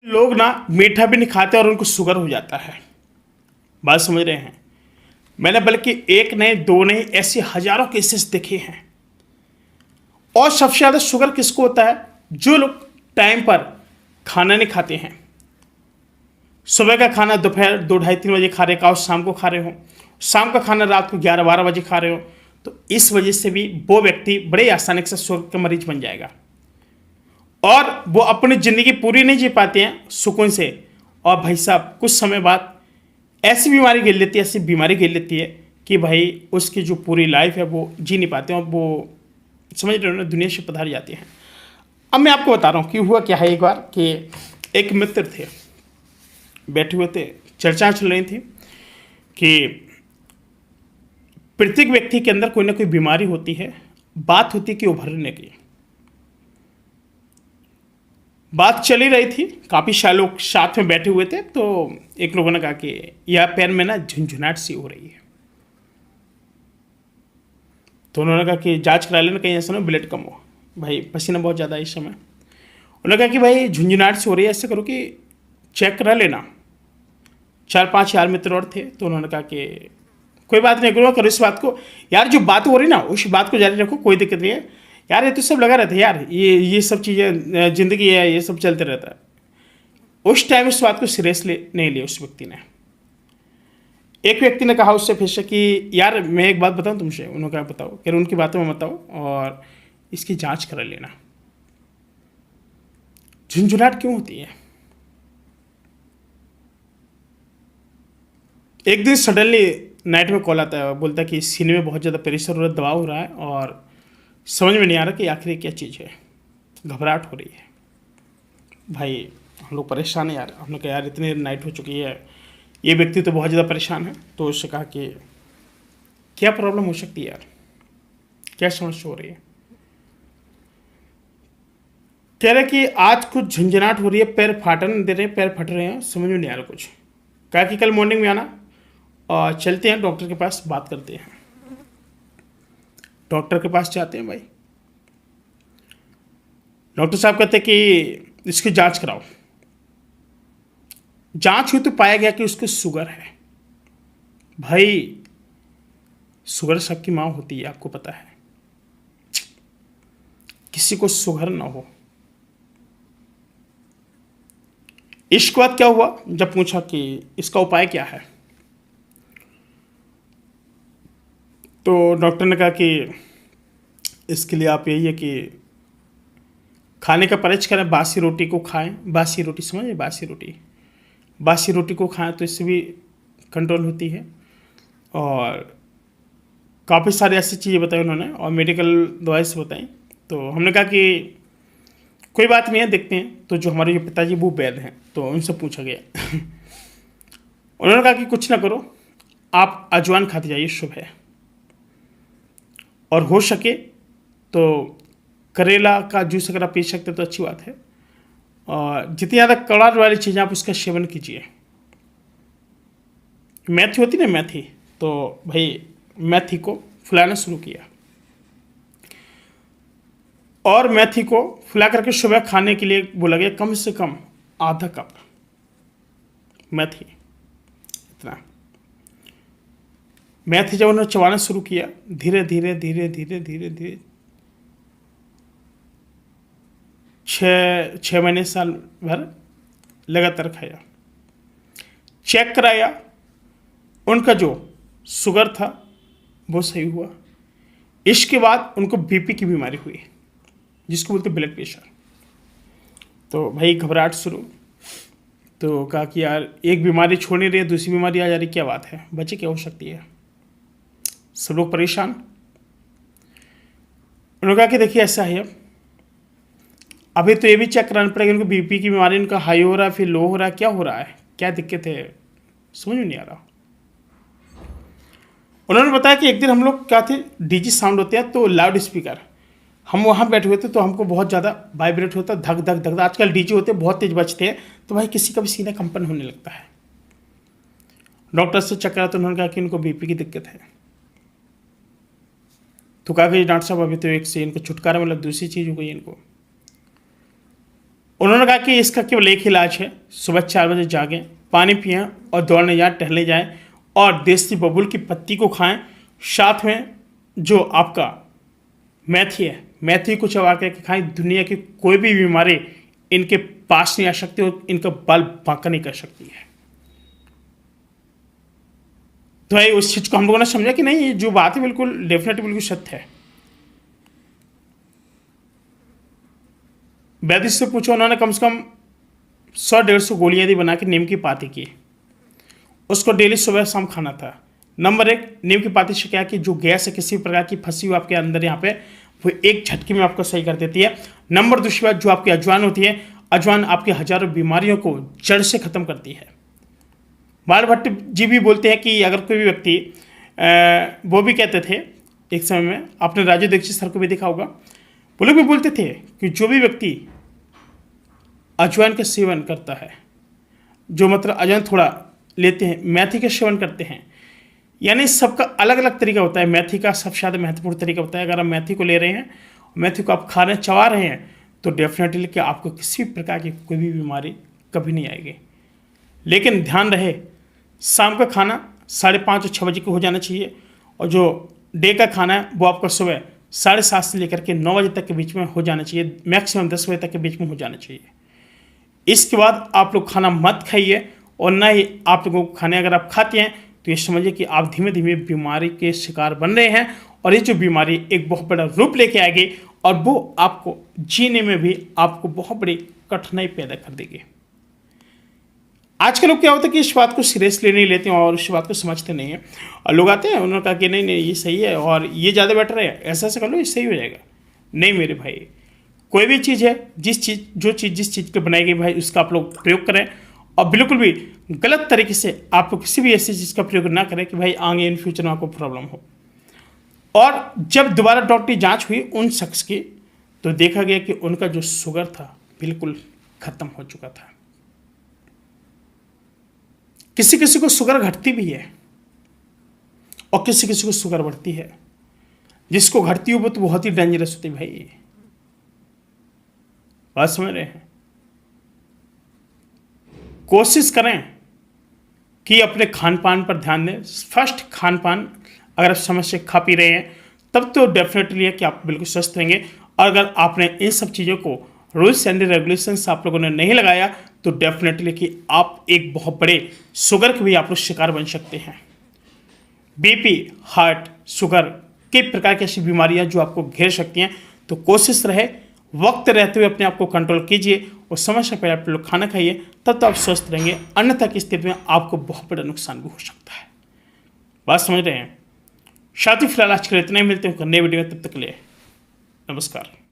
लोग ना मीठा भी नहीं खाते और उनको शुगर हो जाता है। बात समझ रहे हैं? मैंने बल्कि एक नहीं दो नहीं ऐसे हजारों केसेस देखे हैं। और सबसे ज़्यादा शुगर किसको होता है? जो लोग टाइम पर खाना नहीं खाते हैं। सुबह का खाना दोपहर 2 ढाई 3 बजे खा रहे हो, शाम को खा रहे हो, शाम का खाना रात को 11 12 बजे खा रहे हो, तो इस वजह से भी वो व्यक्ति बड़े आसानी से शुगर का मरीज बन जाएगा और वो अपनी ज़िंदगी पूरी नहीं जी पाते हैं सुकून से। और भाई साहब कुछ समय बाद ऐसी बीमारी घेर लेती है, ऐसी बीमारी घेर लेती है कि भाई उसकी जो पूरी लाइफ है वो जी नहीं पाते हैं और वो समझ रहे हो ना, दुनिया से पधार जाते हैं। अब मैं आपको बता रहा हूँ कि हुआ क्या है। एक बार कि एक मित्र थे, बैठे हुए थे, चर्चा चल रही थी कि प्रत्येक व्यक्ति के अंदर कोई ना कोई बीमारी होती है। बात होती है कि उभरने की। बात चली रही थी, काफ़ी सारे लोग साथ में बैठे हुए थे, तो एक लोगों ने कहा कि यह पैर में ना झुंझुनाहट सी हो रही है। तो उन्होंने कहा कि जांच करा लेना, कहीं ऐसा ना ब्लड कम हो, भाई पसीना बहुत ज़्यादा है इस समय। उन्होंने कहा कि भाई झुंझुनाहट से हो रही है, ऐसे करो कि चेक करा लेना। 4 5 यार मित्र और थे, तो उन्होंने कहा कि कोई बात नहीं करो, करो इस बात को यार, जो बात हो रही ना उस बात को जारी रखो, कोई दिक्कत नहीं है यार, ये तो सब लगा रहता है यार, ये सब चीज़ें ज़िंदगी है, ये सब चलते रहता है। उस टाइम इस बात को सीरियसली नहीं लिया उस व्यक्ति ने। एक व्यक्ति ने कहा उससे फिर से कि यार मैं एक बात बताऊं तुमसे। उन्होंने कहा बताओ। कह रहे उनकी बातों में बताओ और इसकी जांच करा लेना, झुंझुनाहट क्यों होती है। एक दिन सडनली नाइट में कॉल आता है, बोलता है कि सीने में बहुत ज़्यादा प्रेशर हो रहा है, दबाव हो रहा है और समझ में नहीं आ रहा कि आखिर क्या चीज़ है, घबराहट हो रही है। भाई हम लोग परेशान हैं यार। हमने कहा यार इतनी नाइट हो चुकी है, ये व्यक्ति तो बहुत ज़्यादा परेशान है। तो उससे कहा कि क्या प्रॉब्लम हो सकती है यार, क्या समस्या हो रही है। कह रहे कि आज कुछ झंझनाहट हो रही है, पैर फाटन दे रहे हैं, पैर फट रहे हैं, समझ में नहीं आ रहा कुछ। कहा कि कल मॉर्निंग में आना और चलते हैं डॉक्टर के पास, बात करते हैं। डॉक्टर के पास जाते हैं भाई। डॉक्टर साहब कहते हैं कि इसकी जांच कराओ। जांच हुई तो पाया गया कि उसको शुगर है। भाई शुगर सबकी माँ होती है, आपको पता है, किसी को शुगर ना हो। इसके बाद क्या हुआ, जब पूछा कि इसका उपाय क्या है, तो डॉक्टर ने कहा कि इसके लिए आप यही है कि खाने का परहेज करें, बासी रोटी को खाएं। बासी रोटी समझे, बासी रोटी, बासी रोटी को खाएं तो इससे भी कंट्रोल होती है। और काफ़ी सारी ऐसी चीज़ें बताई उन्होंने और मेडिकल दवाई से बताई। तो हमने कहा कि कोई बात नहीं है, देखते हैं। तो जो हमारे जो पिताजी वो वैद्य हैं, तो उनसे पूछा गया। उन्होंने कहा कि कुछ ना करो, आप अजवाइन खाते जाइए सुबह, और हो सके तो करेला का जूस अगर आप पी सकते तो अच्छी बात है। और जितनी ज़्यादा कड़ा वाली चीज़ें आप उसका सेवन कीजिए। मेथी होती ना, मेथी, तो भाई मेथी को फुलाना शुरू किया और मेथी को फुला करके सुबह खाने के लिए बोला गया, कम से कम आधा कप मेथी। इतना मेथी जब उन्होंने चबाना शुरू किया, धीरे धीरे धीरे धीरे धीरे धीरे 6 महीने साल भर लगातार खाया, चेक कराया, उनका जो शुगर था वो सही हुआ। इसके बाद उनको बीपी की बीमारी हुई, जिसको बोलते ब्लड प्रेशर। तो भाई घबराहट शुरू। तो कहा कि यार एक बीमारी छोड़ नहीं रही है, दूसरी बीमारी आ जा रही, क्या बात है, बच्चे क्या हो सकती है। सब लोग परेशान। उन्होंने कहा कि देखिए ऐसा है, अभी तो ये भी चेक कराना पड़ेगा उनको, बीपी की बीमारी उनका हाई हो रहा है, फिर लो हो रहा है, क्या हो रहा है, क्या दिक्कत है, समझ में नहीं आ रहा। उन्होंने बताया कि एक दिन हम लोग क्या थे, डीजी साउंड होते हैं तो लाउड स्पीकर, हम वहाँ बैठे हुए थे तो हमको बहुत ज़्यादा वाइब्रेट होता, धक धक धक। आजकल डीजे होते हैं बहुत तेज बजते हैं, तो भाई किसी का भी सीना कंपन होने लगता है। डॉक्टर से चेक करा तो उन्होंने कहा कि इनको बीपी की दिक्कत है। तो कहा कि डॉक्टर साहब अभी तो एक से इनको छुटकारा, मतलब दूसरी चीज़ हो गई इनको। उन्होंने कहा कि इसका केवल एक ही इलाज है, सुबह 4 बजे जागें, पानी पिएं और दौड़ने जाएं, टहलने जाएं और देसी बबूल की पत्ती को खाएं। साथ में जो आपका मेथी है, मेथी को चबा करके खाएं। दुनिया की कोई भी बीमारी इनके पास नहीं आ सकती और इनका बाल बांका नहीं कर सकती है। तो भाई उस चीज को हम लोगों ने समझा कि नहीं, ये जो बात है बिल्कुल डेफिनेटली बिल्कुल सत्य है। वैद्य से पूछो, उन्होंने कम से कम 100-150 गोलियां दी बना के नीम की पाती की, उसको डेली सुबह शाम खाना था। नंबर 1, नीम की पाती से क्या कि जो गैस है किसी प्रकार की फंसी हुई आपके अंदर यहाँ पे, वो एक झटके में आपको सही कर देती है। नंबर 2 बात, जो आपकी अजवाइन होती है, अजवाइन आपकी हजारों बीमारियों को जड़ से खत्म करती है। बाल भट्ट जी भी बोलते हैं कि अगर कोई भी व्यक्ति, वो भी कहते थे एक समय में, आपने राजू दीक्षित सर को भी देखा होगा, वो लोग भी बोलते थे कि जो भी व्यक्ति अजवाइन का सेवन करता है, जो मतलब अजवाइन थोड़ा लेते हैं, मेथी का सेवन करते हैं, यानी सबका अलग अलग तरीका होता है। मेथी का सबसे ज़्यादा महत्वपूर्ण तरीका होता है, अगर आप मेथी को ले रहे हैं, मेथी को आप खा रहे हैं, चबा रहे हैं, तो डेफिनेटली कि आपको किसी भी प्रकार की कोई भी बीमारी कभी नहीं आएगी। लेकिन ध्यान रहे, शाम का खाना 5:30 और 6 बजे को हो जाना चाहिए, और जो डे का खाना है वो आपका सुबह 7:30 से लेकर के 9 बजे तक के बीच में हो जाना चाहिए, मैक्सिमम 10 बजे तक के बीच में हो जाना चाहिए। इसके बाद आप लोग खाना मत खाइए, और ना ही आप लोगों को खाने अगर आप खाते हैं तो ये समझिए कि आप धीमे धीमे बीमारी के शिकार बन रहे हैं, और ये जो बीमारी एक बहुत बड़ा रूप लेके आएगी और वो आपको जीने में भी आपको बहुत बड़ी कठिनाई पैदा कर देगी। आजकल लोग क्या होता है कि इस बात को सीरियसली नहीं लेते हैं और इस बात को समझते नहीं हैं, और लोग आते हैं, उन्होंने कहा कि नहीं नहीं ये सही है और ये ज़्यादा बेटर है, ऐसा ऐसा कर लो, ये सही हो जाएगा। नहीं मेरे भाई, कोई भी चीज़ है, जिस चीज़ की बनाई गई भाई, उसका आप लोग प्रयोग करें, और बिल्कुल भी गलत तरीके से आप लोग किसी भी ऐसी चीज़ का प्रयोग ना करें कि भाई आगे इन फ्यूचर में आपको प्रॉब्लम हो। और जब दोबारा डॉक्टरी जांच हुई उन शख्स की, तो देखा गया कि उनका जो शुगर था बिल्कुल खत्म हो चुका था। किसी किसी को शुगर घटती भी है और किसी किसी को शुगर बढ़ती है। जिसको घटती हो वो तो बहुत ही डेंजरस होती है भाई, बात समझ रहे हैं। कोशिश करें कि अपने खान पान पर ध्यान दें। फर्स्ट खान पान, अगर आप समय से खा पी रहे हैं तब तो डेफिनेटली है कि आप बिल्कुल स्वस्थ रहेंगे, और अगर आपने इन सब चीज़ों को रूल्स एंड रेगुलेशंस आप लोगों ने नहीं लगाया तो डेफिनेटली कि आप एक बहुत बड़े शुगर के भी आप लोग शिकार बन सकते हैं। बीपी, हार्ट, शुगर, कई प्रकार की ऐसी बीमारियां जो आपको घेर सकती हैं। तो कोशिश रहे वक्त रहते हुए अपने आप को कंट्रोल कीजिए और समय से पहले आप लोग खाना खाइए, तब तो आप स्वस्थ रहेंगे, अन्यथा की स्थिति में आपको बहुत बड़ा नुकसान भी हो सकता है। बात समझ रहे हैं। साथ ही फिलहाल आज के लिए इतना ही, मिलते हैं नए वीडियो में, तब तक के लिए नमस्कार।